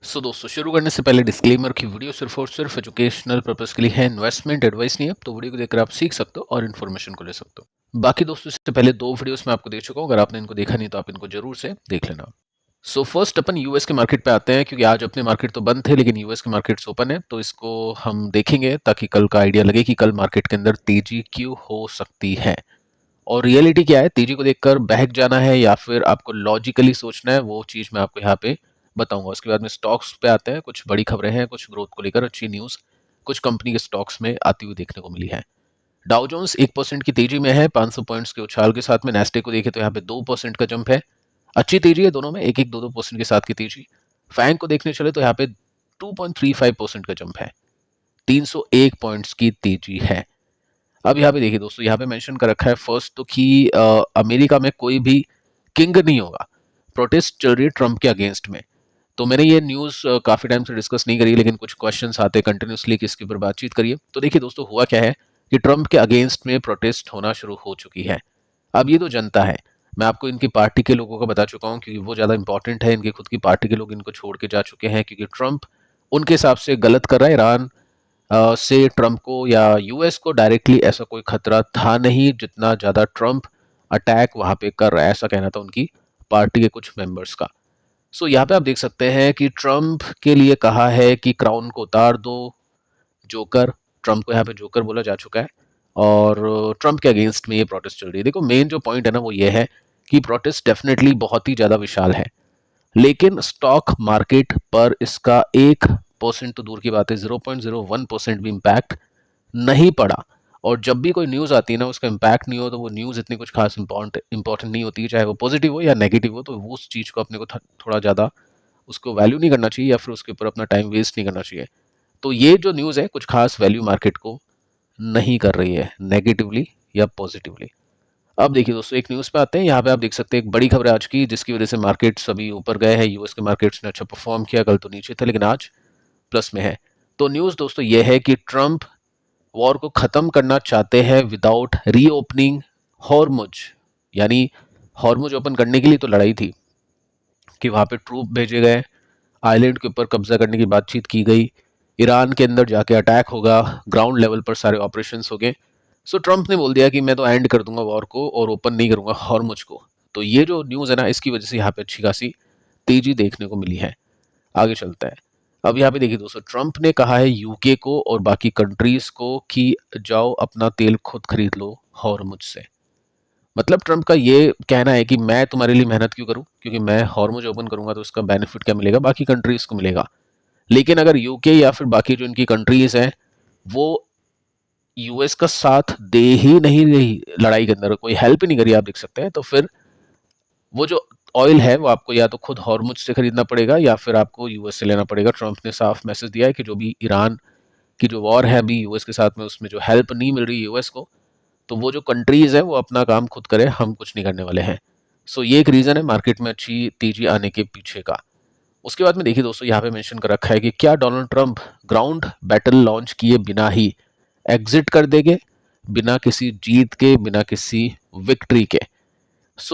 दोस्तों शुरू करने से पहले डिस्क्लेमर की वीडियो सिर्फ और सिर्फ एजुकेशनल पर्पस के लिए है, इन्वेस्टमेंट एडवाइस नहीं है। तो वीडियो को देखकर आप सीख सकते हो और इन्फॉर्मेशन को ले सकते हो। बाकी दोस्तों इससे पहले दो वीडियोस मैं आपको दे चुका हूँ, अगर आपने इनको देखा नहीं तो आप इनको जरूर से देख लेना। फर्स्ट अपन यूएस के मार्केट पे आते हैं, क्योंकि आज अपने मार्केट तो बंद थे लेकिन यूएस के मार्केट्स ओपन है, तो इसको हम देखेंगे ताकि कल का आइडिया लगे कि कल मार्केट के अंदर तेजी क्यों हो सकती है और रियलिटी क्या है। तेजी को देखकर बहक जाना है या फिर आपको लॉजिकली सोचना है, वो चीज मैं आपको यहाँ पे बताऊंगा। उसके बाद में स्टॉक्स पे आते हैं, कुछ बड़ी खबरें हैं, कुछ ग्रोथ को लेकर अच्छी न्यूज कुछ कंपनी के स्टॉक्स में आती हुई देखने को मिली है। डाउ जोन्स 1% की तेजी में है 500 पॉइंट्स के उछाल के साथ में। नेस्डे को देखें तो यहाँ पे 2% का जंप है, अच्छी तेजी है दोनों में, एक एक 2% के साथ की तेजी। फैंग को देखने चले तो यहाँ पे 2.35% का जंप है, 301 पॉइंट्स की तेजी है। अब यहाँ पे देखिए दोस्तों, यहाँ पे मेंशन कर रखा है फर्स्ट तो कि अमेरिका में कोई भी किंग नहीं होगा। प्रोटेस्ट चल रही है ट्रंप के अगेंस्ट में। तो मैंने ये न्यूज़ काफ़ी टाइम से डिस्कस नहीं करी, लेकिन कुछ क्वेश्चंस आते हैं कंटिन्यूसली कि इसके ऊपर बातचीत करिए। तो देखिए दोस्तों, हुआ क्या है कि ट्रंप के अगेंस्ट में प्रोटेस्ट होना शुरू हो चुकी है। अब ये तो जनता है, मैं आपको इनकी पार्टी के लोगों का बता चुका हूँ क्योंकि वो ज़्यादा इंपॉर्टेंट है। इनकी खुद की पार्टी के लोग इनको छोड़ के जा चुके हैं क्योंकि ट्रंप उनके हिसाब से गलत कर रहा है। ईरान से ट्रंप को या यूएस को डायरेक्टली ऐसा कोई खतरा था नहीं जितना ज़्यादा ट्रंप अटैक वहाँ पे कर रहा है, ऐसा कहना था उनकी पार्टी के कुछ मेंबर्स का। यहाँ पे आप देख सकते हैं कि ट्रंप के लिए कहा है कि क्राउन को उतार दो, जोकर। ट्रंप को यहाँ पे जोकर बोला जा चुका है और ट्रंप के अगेंस्ट में ये प्रोटेस्ट चल रही है। देखो मेन जो पॉइंट है ना वो ये है कि प्रोटेस्ट डेफिनेटली बहुत ही ज़्यादा विशाल है, लेकिन स्टॉक मार्केट पर इसका 1% तो दूर की बात है, 0.01% भी इम्पैक्ट नहीं पड़ा। और जब भी कोई न्यूज़ आती है ना उसका इम्पैक्ट नहीं हो तो वो न्यूज़ इतनी कुछ खास इंपॉर्टेंट नहीं होती है, चाहे वो पॉजिटिव हो या नेगेटिव हो। तो वो उस चीज़ को अपने को थोड़ा ज़्यादा उसको वैल्यू नहीं करना चाहिए या फिर उसके ऊपर अपना टाइम वेस्ट नहीं करना चाहिए। तो ये जो न्यूज़ है कुछ खास वैल्यू मार्केट को नहीं कर रही है, नेगेटिवली या पॉजिटिवली। अब देखिए दोस्तों, एक न्यूज़ पे आते हैं। यहाँ पे आप देख सकते हैं एक बड़ी खबर है आज की, जिसकी वजह से मार्केट्स अभी ऊपर गए हैं। यूएस के मार्केट्स ने अच्छा परफॉर्म किया, कल तो नीचे थे लेकिन आज प्लस में है। तो न्यूज़ दोस्तों ये है कि ट्रंप वॉर को ख़त्म करना चाहते हैं विदाउट रीओपनिंग हॉर्मुज। यानी हॉर्मुज ओपन करने के लिए तो लड़ाई थी कि वहाँ पे ट्रूप भेजे गए, आइलैंड के ऊपर कब्जा करने की बातचीत की गई, ईरान के अंदर जाके अटैक होगा, ग्राउंड लेवल पर सारे ऑपरेशंस हो गए। ट्रंप ने बोल दिया कि मैं तो एंड कर दूंगा वॉर को और ओपन नहीं करूंगा हॉर्मुज को। तो ये जो न्यूज़ है ना, इसकी वजह से यहाँ पे अच्छी खासी तेजी देखने को मिली है। आगे चलता है। अब यहाँ पे देखिए दोस्तों, ट्रंप ने कहा है यूके को और बाकी कंट्रीज को कि जाओ अपना तेल खुद खरीद लो हॉर्मुज से। मतलब ट्रंप का ये कहना है कि मैं तुम्हारे लिए मेहनत क्यों करूं, क्योंकि मैं हॉर्मुज ओपन करूंगा तो उसका बेनिफिट क्या मिलेगा, बाकी कंट्रीज को मिलेगा। लेकिन अगर यूके या फिर बाकी जो इनकी कंट्रीज हैं वो यूएस का साथ दे ही नहीं रही लड़ाई के अंदर, कोई हेल्प ही नहीं करी, आप देख सकते हैं, तो फिर वो जो ऑयल है वो आपको या तो खुद हॉर्मुज से खरीदना पड़ेगा या फिर आपको यूएस से लेना पड़ेगा। ट्रंप ने साफ मैसेज दिया है कि जो भी ईरान की जो वॉर है अभी यूएस के साथ में, उसमें जो हेल्प नहीं मिल रही यूएस को, तो वो जो कंट्रीज है वो अपना काम खुद करे, हम कुछ नहीं करने वाले हैं। ये एक रीजन है मार्केट में अच्छी तेजी आने के पीछे का। उसके बाद में देखिए दोस्तों, यहाँ पे मेंशन कर रखा है कि क्या Donald Trump ground battle launch किए बिना ही एग्जिट कर देंगे, बिना किसी जीत के, बिना किसी विक्ट्री के।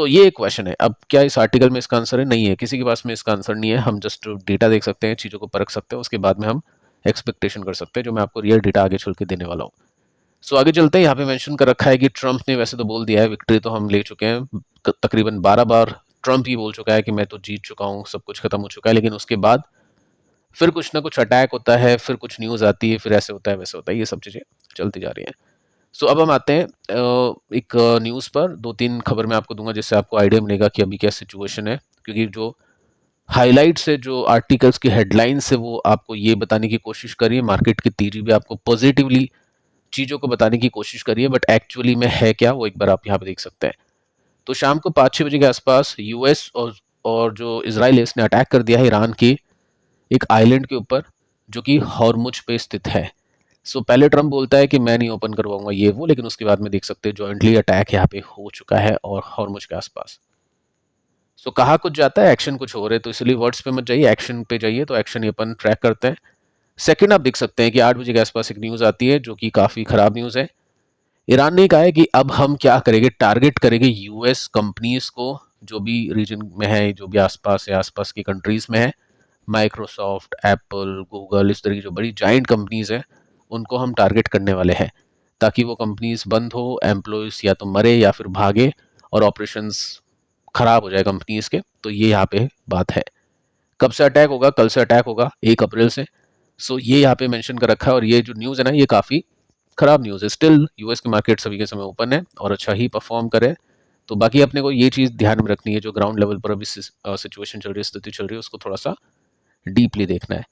ये एक क्वेश्चन है। अब क्या इस आर्टिकल में इसका आंसर है? नहीं है, किसी के पास में इसका आंसर नहीं है। हम जस्ट डेटा देख सकते हैं, चीज़ों को परख सकते हैं, उसके बाद में हम एक्सपेक्टेशन कर सकते हैं, जो मैं आपको रियल डेटा आगे चल के देने वाला हूँ। आगे चलते हैं। यहाँ पे मेंशन कर रखा है कि ट्रंप ने वैसे तो बोल दिया है विक्ट्री तो हम ले चुके हैं, तकरीबन 12 बार ट्रंप ही बोल चुका है कि मैं तो जीत चुका हूँ, सब कुछ खत्म हो चुका है। लेकिन उसके बाद फिर कुछ ना कुछ अटैक होता है, फिर कुछ न्यूज़ आती है, फिर ऐसे होता है वैसे होता है, ये सब चीज़ें चलती जा रही हैं। अब हम आते हैं एक न्यूज़ पर। 2-3 खबर मैं आपको दूंगा जिससे आपको आइडिया मिलेगा कि अभी क्या सिचुएशन है, क्योंकि जो हाइलाइट्स है, जो आर्टिकल्स की हेडलाइंस है, वो आपको ये बताने की कोशिश करिए, मार्केट की तेजी भी आपको पॉजिटिवली चीज़ों को बताने की कोशिश करिए, बट एक्चुअली में है क्या वो एक बार आप यहाँ पे देख सकते हैं। शाम को 5-6 बजे के आसपास यूएस और जो इसराइल है इसने अटैक कर दिया है ईरान के एक आइलैंड के ऊपर जो कि हॉर्मुज पे स्थित है। पहले ट्रंप बोलता है कि मैं नहीं ओपन करवाऊंगा ये वो, लेकिन उसके बाद में देख सकते हैं जॉइंटली अटैक यहाँ पे हो चुका है और हॉर्मुज के आसपास। कहा कुछ जाता है, एक्शन कुछ हो रहे, तो इसलिए वर्ड्स पे मत जाइए, एक्शन पे जाइए। तो एक्शन ये अपन ट्रैक करते हैं। सेकंड, आप देख सकते हैं कि 8 बजे के आसपास एक न्यूज़ आती है जो कि काफ़ी ख़राब न्यूज़ है। ईरान ने कहा है कि अब हम क्या करेंगे, टारगेट करेंगे यूएस कंपनीज को जो भी रीजन में है, जो भी आसपास है, आसपास की कंट्रीज में है, माइक्रोसॉफ्ट, एप्पल, गूगल, इस तरह की जो बड़ी जाइंट कंपनीज हैं उनको हम टारगेट करने वाले हैं, ताकि वो कंपनीज बंद हो, एम्प्लॉयज़ या तो मरे या फिर भागे और ऑपरेशंस खराब हो जाए कंपनीज के। तो ये यहाँ पे बात है। कब से अटैक होगा? कल से अटैक होगा, 1 अप्रैल से। सो ये यहाँ पे मेंशन कर रखा है, और ये जो न्यूज़ है ना, ये काफ़ी खराब न्यूज़ है। स्टिल यूएस के मार्केट अभी के समय ओपन है और अच्छा ही परफॉर्म करे। तो बाकी अपने को ये चीज़ ध्यान में रखनी है, जो ग्राउंड लेवल पर अभी सिचुएशन चल रही है, स्थिति चल रही है, उसको थोड़ा सा डीपली देखना है।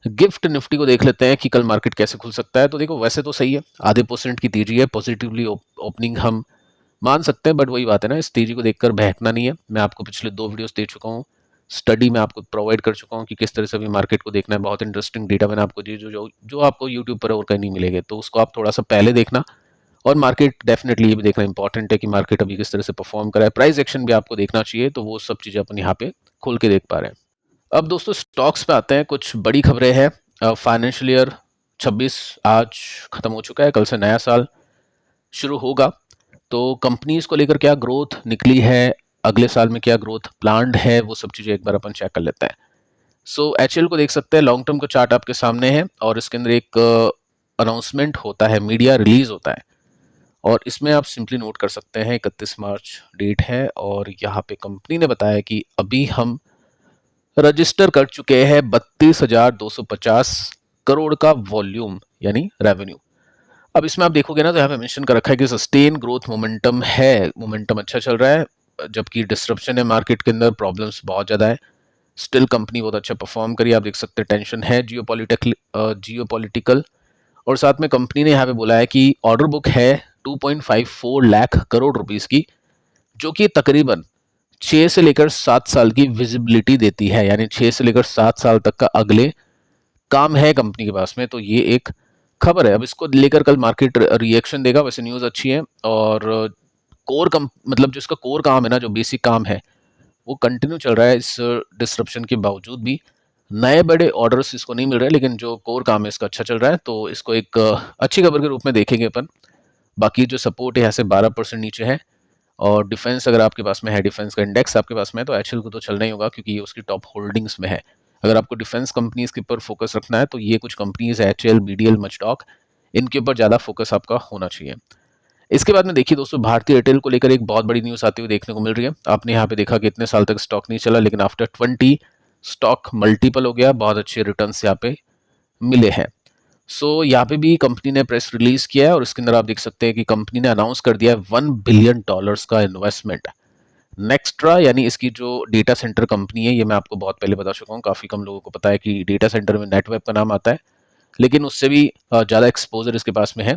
गिफ्ट निफ्टी को देख लेते हैं कि कल मार्केट कैसे खुल सकता है। तो देखो, वैसे तो सही है, ½ % की तेजी है, पॉजिटिवली ओपनिंग हम मान सकते हैं, बट वही बात है ना, इस तेजी को देखकर बहकना नहीं है। मैं आपको पिछले 2 वीडियोस दे चुका हूँ, स्टडी में आपको प्रोवाइड कर चुका हूँ कि किस तरह से अभी मार्केट को देखना है। बहुत इंटरेस्टिंग डेटा मैंने आपको दी, जो आपको यूट्यूब पर और कहीं नहीं मिलेगा, तो उसको आप थोड़ा सा पहले देखना। और मार्केट डेफिनेटली ये भी देखना इंपॉर्टेंट है कि मार्केट अभी किस तरह से परफॉर्म करा है। प्राइस एक्शन भी आपको देखना चाहिए, तो वो सब चीज़ें अपन यहाँ पे खोल के देख पा रहे हैं। अब दोस्तों स्टॉक्स पे आते हैं, कुछ बड़ी खबरें हैं। फाइनेंशियल ईयर 26 आज खत्म हो चुका है, कल से नया साल शुरू होगा। तो कंपनीज को लेकर क्या ग्रोथ निकली है, अगले साल में क्या ग्रोथ प्लान्ड है, वो सब चीज़ें एक बार अपन चेक कर लेते हैं। सो एचएल को देख सकते हैं, लॉन्ग टर्म का चार्ट आपके सामने है, और इसके अंदर एक अनाउंसमेंट होता है, मीडिया रिलीज होता है, और इसमें आप सिंपली नोट कर सकते हैं 31 मार्च डेट है, और यहाँ पे कंपनी ने बताया कि अभी हम रजिस्टर कर चुके हैं 32,250 करोड़ का वॉल्यूम, यानी रेवेन्यू। अब इसमें आप देखोगे ना, तो यहाँ पे मेंशन कर रखा है कि सस्टेन ग्रोथ मोमेंटम है, मोमेंटम अच्छा चल रहा है, जबकि डिस्ट्रप्शन है मार्केट के अंदर, प्रॉब्लम्स बहुत ज़्यादा है। स्टिल कंपनी बहुत अच्छा परफॉर्म करी, आप देख सकते हैं। टेंशन है जियोपॉलिटिकल, और साथ में कंपनी ने यहाँ पे बोला है कि ऑर्डर बुक है 2.54 लाख करोड़ रुपीस की, जो कि तकरीबन 6 से लेकर 7 साल की विजिबिलिटी देती है, यानी 6 से लेकर 7 साल तक का अगले काम है कंपनी के पास में। तो ये एक खबर है। अब इसको लेकर कल मार्केट रिएक्शन देगा। वैसे न्यूज़ अच्छी है, और कोर कम मतलब जो इसका कोर काम है ना, जो बेसिक काम है, वो कंटिन्यू चल रहा है इस डिस्रप्शन के बावजूद भी। नए बड़े ऑर्डर्स इसको नहीं मिल रहे, लेकिन जो कोर काम है इसका अच्छा चल रहा है, तो इसको एक अच्छी खबर के रूप में देखेंगे अपन। बाकी जो सपोर्ट है यहाँ से 12% नीचे है, और डिफेंस अगर आपके पास में है, डिफेंस का इंडेक्स आपके पास में है, तो एचएल को तो चलना ही होगा, क्योंकि ये उसकी टॉप होल्डिंग्स में है। अगर आपको डिफेंस कंपनीज के ऊपर फोकस रखना है, तो ये कुछ कंपनीज है, एचएल, बीडीएल, मचडॉक, इनके ऊपर ज़्यादा फोकस आपका होना चाहिए। इसके बाद में देखिए दोस्तों, भारतीय एयरटेल को लेकर एक बहुत बड़ी न्यूज़ आती हुई देखने को मिल रही है। आपने यहाँ पे देखा कि इतने साल तक स्टॉक नहीं चला, लेकिन आफ्टर 20 स्टॉक मल्टीपल हो गया, बहुत अच्छे रिटर्न्स यहाँ पे मिले हैं। यहाँ पे भी कंपनी ने प्रेस रिलीज किया है, और इसके अंदर आप देख सकते हैं कि कंपनी ने अनाउंस कर दिया है $1 बिलियन का इन्वेस्टमेंट। नेक्स्ट्रा, यानी इसकी जो डेटा सेंटर कंपनी है, ये मैं आपको बहुत पहले बता चुका हूँ, काफ़ी कम लोगों को पता है कि डेटा सेंटर में नेटवेब का नाम आता है, लेकिन उससे भी ज़्यादा एक्सपोजर इसके पास में है।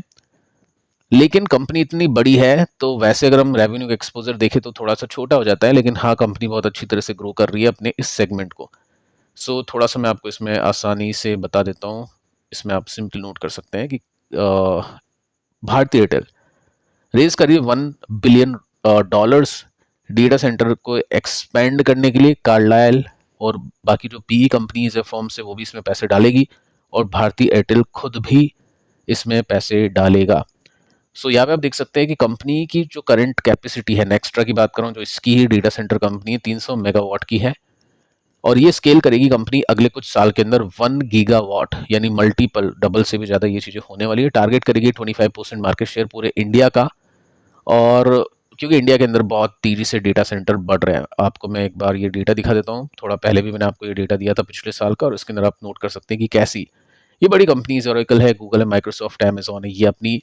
लेकिन कंपनी इतनी बड़ी है, तो वैसे अगर हम रेवेन्यू का एक्सपोजर देखें तो थोड़ा सा छोटा हो जाता है, लेकिन हाँ, कंपनी बहुत अच्छी तरह से ग्रो कर रही है अपने इस सेगमेंट को। थोड़ा सा मैं आपको इसमें आसानी से बता देता हूँ। इसमें आप सिंपल नोट कर सकते हैं कि भारतीय एयरटेल रेज करिए $1 बिलियन डेटा सेंटर को एक्सपेंड करने के लिए। कार्लाइल और बाकी जो पीई कंपनीज है, फर्म से, वो भी इसमें पैसे डालेगी, और भारतीय एयरटेल खुद भी इसमें पैसे डालेगा। यहाँ पे आप देख सकते हैं कि कंपनी की जो करंट कैपेसिटी है, नेक्स्ट्रा की बात करूं, जो इसकी ही डेटा सेंटर कंपनी है, 300 मेगावाट की है, और ये स्केल करेगी कंपनी अगले कुछ साल के अंदर 1 गीगावाट, यानी मल्टीपल, डबल से भी ज़्यादा ये चीज़ें होने वाली है। टारगेट करेगी 25% मार्केट शेयर पूरे इंडिया का, और क्योंकि इंडिया के अंदर बहुत तेज़ी से डेटा सेंटर बढ़ रहे हैं। आपको मैं एक बार ये डेटा दिखा देता हूँ, थोड़ा पहले भी मैंने आपको ये डेटा दिया था पिछले साल का, और इसके अंदर आप नोट कर सकते हैं कि कैसी ये बड़ी कंपनीज, ओरेकल है, गूगल है, माइक्रोसॉफ्ट है, अमेजॉन है, ये अपनी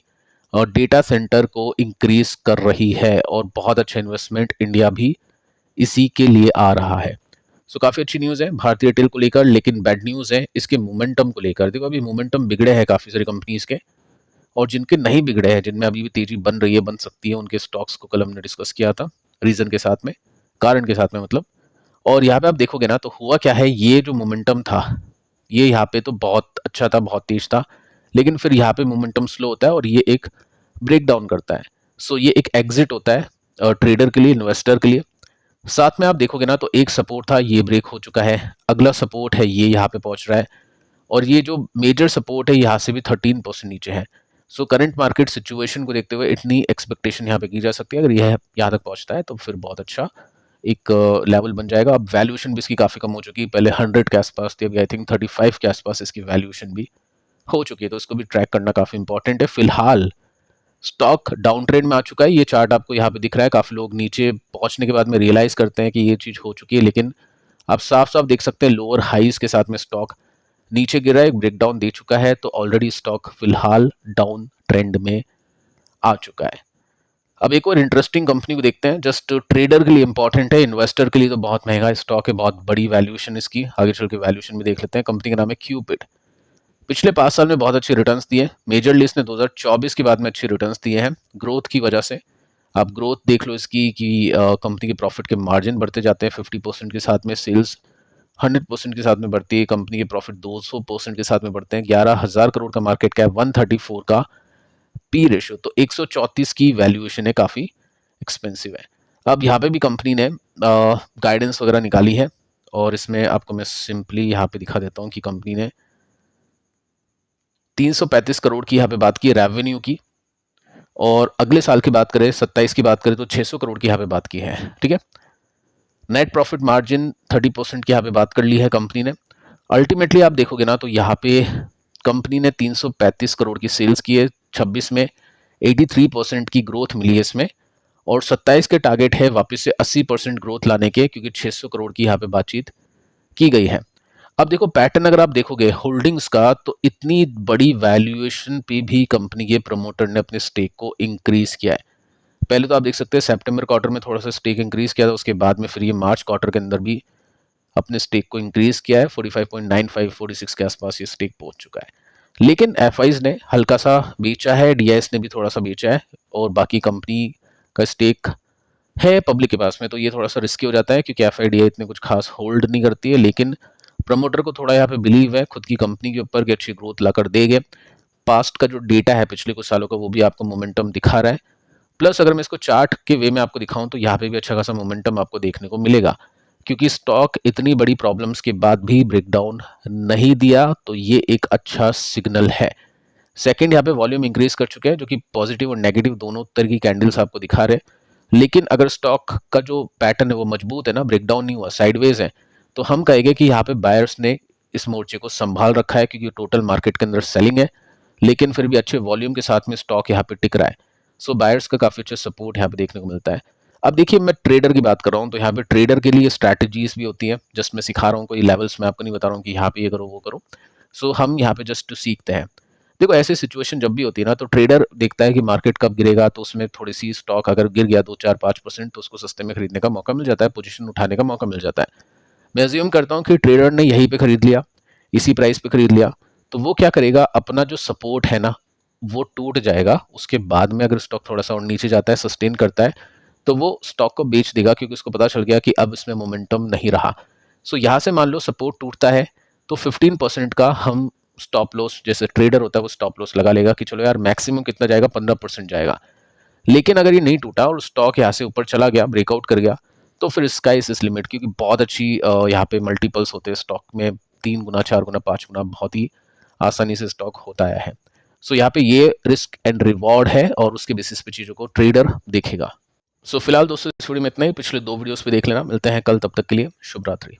और डेटा सेंटर को इंक्रीज कर रही है, और बहुत अच्छा इन्वेस्टमेंट इंडिया भी इसी के लिए आ रहा है। काफ़ी अच्छी न्यूज़ है भारतीय एयरटेल को लेकर, लेकिन बैड न्यूज़ है इसके मोमेंटम को लेकर। देखो, अभी मोमेंटम बिगड़े हैं काफ़ी सारी कंपनीज के, और जिनके नहीं बिगड़े हैं, जिनमें अभी भी तेजी बन रही है, बन सकती है, उनके स्टॉक्स को कल हमने डिस्कस किया था, रीज़न के साथ में, कारण के साथ में मतलब। और यहाँ पे आप देखोगे ना, तो हुआ क्या है, ये जो मोमेंटम था, ये यहाँ पे तो बहुत अच्छा था, बहुत तेज था, लेकिन फिर यहाँ पे मोमेंटम स्लो होता है, और ये एक ब्रेक डाउन करता है। ये एक एग्जिट होता है ट्रेडर के लिए, इन्वेस्टर के लिए। साथ में आप देखोगे ना, तो एक सपोर्ट था, ये ब्रेक हो चुका है, अगला सपोर्ट है, ये यहाँ पे पहुंच रहा है, और ये जो मेजर सपोर्ट है, यहाँ से भी 13% नीचे है। करंट मार्केट सिचुएशन को देखते हुए इतनी एक्सपेक्टेशन यहाँ पे की जा सकती है, अगर यह यहाँ तक पहुंचता है तो फिर बहुत अच्छा एक लेवल बन जाएगा। अब वैल्यूएशन भी इसकी काफ़ी कम हो चुकी है, पहले 100 के आसपास थी, अभी आई थिंक 35 के आसपास इसकी वैल्यूएशन भी हो चुकी है, तो इसको भी ट्रैक करना काफ़ी इंपॉर्टेंट है। फिलहाल स्टॉक डाउन ट्रेंड में आ चुका है, ये चार्ट आपको यहाँ पे दिख रहा है। काफ़ी लोग नीचे पहुंचने के बाद में रियलाइज करते हैं कि ये चीज़ हो चुकी है, लेकिन आप साफ साफ देख सकते हैं लोअर हाइज के साथ में स्टॉक नीचे गिरा है, एक ब्रेकडाउन दे चुका है, तो ऑलरेडी स्टॉक फिलहाल डाउन ट्रेंड में आ चुका है। अब एक और इंटरेस्टिंग कंपनी को देखते हैं, जस्ट ट्रेडर के लिए इंपॉर्टेंट है, इन्वेस्टर के लिए तो बहुत महंगा स्टॉक है, बहुत बड़ी वैल्यूएशन इसकी, आगे चल के वैल्यूएशन भी देख लेते हैं। कंपनी का नाम है क्यूपिड। पिछले 5 साल में बहुत अच्छे रिटर्न्स दिए, मेजरली इसने 2024 के बाद में अच्छे रिटर्न्स दिए हैं ग्रोथ की वजह से। आप ग्रोथ देख लो इसकी कि कंपनी के प्रॉफिट के मार्जिन बढ़ते जाते हैं 50% के साथ में, सेल्स 100% के साथ में बढ़ती है, कंपनी के प्रॉफिट 200% के साथ में बढ़ते हैं, 11,000 करोड़ का मार्केट कैप, 134 का पी रेशियो, तो 134 की वैल्यूएशन है, काफ़ी एक्सपेंसिव है। अब यहाँ पे भी कंपनी ने गाइडेंस वगैरह निकाली है, और इसमें आपको मैं सिंपली यहाँ पे दिखा देता हूँ कि कंपनी ने 335 करोड़ की यहाँ पे बात की रेवेन्यू की, और अगले साल की बात करें 27 की बात करें तो 600 करोड़ की यहाँ पे बात की है। ठीक है, नेट प्रॉफिट मार्जिन 30% की यहाँ पे बात कर ली है कंपनी ने। अल्टीमेटली आप देखोगे ना तो यहाँ पे कंपनी ने 335 करोड़ की सेल्स की है 26 में, 83% की ग्रोथ मिली है इसमें, और 27 के टारगेट है वापस से 80% ग्रोथ लाने के, क्योंकि 600 करोड़ की यहाँ पे बातचीत की गई है। अब देखो पैटर्न अगर आप देखोगे होल्डिंग्स का, तो इतनी बड़ी वैल्यूएशन पे भी कंपनी के प्रमोटर ने अपने स्टेक को इंक्रीज किया है। पहले तो आप देख सकते हैं सितंबर क्वार्टर में थोड़ा सा स्टेक इंक्रीज किया था, उसके बाद में फिर ये मार्च क्वार्टर के अंदर भी अपने स्टेक को इंक्रीज किया है, 45.95 46 के आसपास ये स्टेक पहुंच चुका है। लेकिन एफआईज ने हल्का सा बेचा है, डीआईएस ने भी थोड़ा सा बेचा है, और बाकी कंपनी का स्टेक है पब्लिक के पास में, तो ये थोड़ा सा रिस्की हो जाता है, क्योंकि एफआईडीआई इतने कुछ खास होल्ड नहीं करती है। लेकिन प्रमोटर को थोड़ा यहाँ पे बिलीव है खुद की कंपनी के ऊपर कि अच्छी ग्रोथ लाकर देंगे। पास्ट का जो डेटा है पिछले कुछ सालों का, वो भी आपको मोमेंटम दिखा रहा है। प्लस अगर मैं इसको चार्ट के वे में आपको दिखाऊं तो यहाँ पे भी अच्छा खासा मोमेंटम आपको देखने को मिलेगा, क्योंकि स्टॉक इतनी बड़ी प्रॉब्लम्स के बाद भी ब्रेकडाउन नहीं दिया, तो ये एक अच्छा सिग्नल है। सेकंड, यहाँ पे वॉल्यूम इंक्रीज कर चुके हैं, जो कि पॉजिटिव और नेगेटिव दोनों तरह की कैंडल्स आपको दिखा रहे हैं। लेकिन अगर स्टॉक का जो पैटर्न है वो मजबूत है ना, ब्रेकडाउन नहीं हुआ, साइडवेज है, तो हम कहेंगे कि यहाँ पे बायर्स ने इस मोर्चे को संभाल रखा है, क्योंकि टोटल मार्केट के अंदर सेलिंग है, लेकिन फिर भी अच्छे वॉल्यूम के साथ में स्टॉक यहाँ पे टिक रहा है। सो बायर्स का काफी अच्छा सपोर्ट यहाँ पे देखने को मिलता है। अब देखिए मैं ट्रेडर की बात कर रहा हूँ, तो यहाँ पे ट्रेडर के लिए स्ट्रैटेजीज भी होती हैं, जस्ट मैं सिखा रहा हूँ, कोई लेवल्स मैं आपको नहीं बता रहा हूँ कि यहाँ पे ये करो वो करो। सो हम यहाँ पे जस्ट सीखते हैं। देखो ऐसी सिचुएशन जब भी होती है ना, तो ट्रेडर देखता है कि मार्केट कब गिरेगा, तो उसमें थोड़ी सी स्टॉक अगर गिर गया 2 4 5%, तो उसको सस्ते में खरीदने का मौका मिल जाता है, पोजीशन उठाने का मौका मिल जाता है। मैं अज्यूम करता हूँ कि ट्रेडर ने यहीं पे खरीद लिया, इसी प्राइस पे खरीद लिया, तो वो क्या करेगा, अपना जो सपोर्ट है ना वो टूट जाएगा। उसके बाद में अगर स्टॉक थोड़ा सा और नीचे जाता है, सस्टेन करता है, तो वो स्टॉक को बेच देगा, क्योंकि उसको पता चल गया कि अब इसमें मोमेंटम नहीं रहा। सो यहाँ से मान लो सपोर्ट टूटता है, तो 15% का हम स्टॉप लॉस, जैसे ट्रेडर होता है वो स्टॉप लॉस लगा लेगा कि चलो यार मैक्सिमम कितना जाएगा, 15% जाएगा। लेकिन अगर ये नहीं टूटा और स्टॉक यहाँ से ऊपर चला गया, ब्रेकआउट कर गया, तो फिर स्काई इज लिमिट, क्योंकि बहुत अच्छी यहाँ पे मल्टीपल्स होते हैं स्टॉक में, 3 गुना 4 गुना 5 गुना, बहुत ही आसानी से स्टॉक होता है। सो यहाँ पे ये रिस्क एंड रिवॉर्ड है, और उसके बेसिस पे चीज़ों को ट्रेडर देखेगा। सो फिलहाल दोस्तों इस वीडियो में इतना ही, पिछले 2 वीडियोस पे देख लेना। मिलते हैं कल, तब तक के लिए शुभ रात्रि।